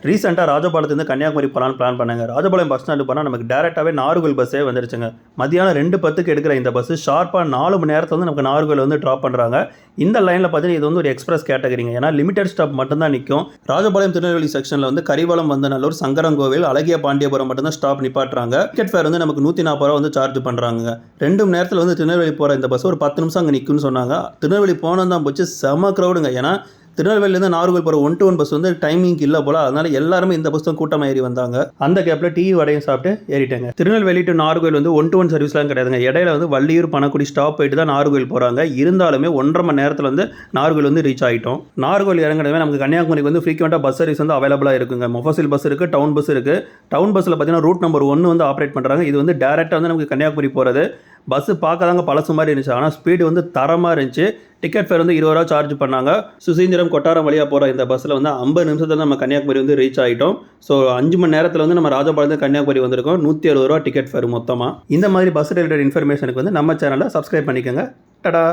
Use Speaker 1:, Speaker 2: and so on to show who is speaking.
Speaker 1: ரீசெண்டாக ராஜபாளையத்துலேருந்து கன்னியாகுமரி போகலான்னு பிளான் பண்ணாங்க. ராஜபாளையம் பஸ் ஸ்டாண்டு போனால் நமக்கு டேரெக்டாகவே நாகர்கோவில் பஸ்ஸே வந்துருச்சுங்க. மதியானம் 2:10க்கு எடுக்கிற இந்த பஸ்ஸு ஷார்ப்பாக 4 மணி நேரத்தில் வந்து நமக்கு நாகர்கோவில் வந்து ட்ராப் பண்ணுறாங்க. இந்த லைனில் பார்த்தீங்கன்னா இது வந்து ஒரு எக்ஸ்பிரஸ் கேட்டகரிங்க. ஏன்னா லிமிடெட் ஸ்டாப் மட்டும்தான் நிற்கும். ராஜபாளையம் திருநெல்வேலி செக்ஷனில் வந்து கரிவலம் வந்தநல்லூர், சங்கரங்கோவில், அழகிய பாண்டியபுரம் மட்டும்தான் ஸ்டாப் நிப்பாட்டுறாங்க. டிக்கெட் ஃபேர் வந்து நமக்கு 140 ரூபா வந்து சார்ஜ் பண்ணுறாங்க. 2 மணி நேரத்தில் வந்து திருநெல்வேலி போகிற இந்த பஸ் ஒரு 10 நிமிஷம் அங்கே நிற்கும்னு சொன்னாங்க. திருநெல்வேலி போனது தான் போச்சு, செம க்ரௌடுங்க. ஏன்னா திருநெல்வேலியிலேருந்து நாகர்கோவில் போகிற 1-to-1 பஸ் வந்து டைமிங் இல்லை போல். அதனால் எல்லாருமே இந்த பஸ் தான் கூட்டமாக ஏறி வந்தாங்க. அந்த கேப்பில் டீ வடையும் சாப்பிட்டு ஏறிட்டாங்க. திருநெல்வேலி டு நாகர்கோவில் வந்து 1-to-1 சர்வீஸ்லாம் கிடையாதுங்க. இடையில வந்து வள்ளியூர், பணக்குடி ஸ்டாப் போயிட்டு தான் நாகர்கோவில் போகிறாங்க. இருந்தாலுமே 1.5 மணி நேரத்தில் வந்து நாகர்கோவில் வந்து ரீச் ஆகிட்டோம். நாகர்கோவில் இறங்குறதுமே நமக்கு கன்னியாகுமரிக்கு வந்து ஃப்ரீக்வெண்ட்டாக பஸ் சர்வீஸ் வந்து அவைலபிளாக இருக்குங்க. மொஃபசில் பஸ் இருக்குது, டவுன் பஸ் இருக்குது. டவுன் பஸ்ஸில் பார்த்தீங்கன்னா ரூட் நம்பர் 1 வந்து ஆப்ரேட் பண்ணுறாங்க. இது வந்து டேரெக்டாக வந்து நமக்கு கன்னியாகுமரி போகிறது. பஸ்ஸு பார்க்க தாங்க பழசு மாதிரி இருந்துச்சு, ஆனால் ஸ்பீடு வந்து தரமாக இருந்துச்சு. டிக்கெட் ஃபேர் வந்து 20 ரூபா சார்ஜ் பண்ணாங்க. சுசீந்திரம், கொட்டாரம் வழியாக போகிற இந்த பஸ்ஸில் வந்து 50 நிமிஷத்தில் நம்ம கன்னியாகுமரி வந்து ரீச் ஆகிட்டோம். ஸோ 5 மணி நேரத்தில் வந்து நம்ம ராஜபாளையம் கன்னியாகுமரி வந்திருக்கோம். 160 ரூபா டிக்கெட் ஃபேர் மொத்தமாக. இந்த மாதிரி பஸ் ரிலேட்டட் இன்ஃபர்மேஷனுக்கு வந்து நம்ம சேனலை சப்ஸ்கிரைப் பண்ணிக்கோங்க. டடா.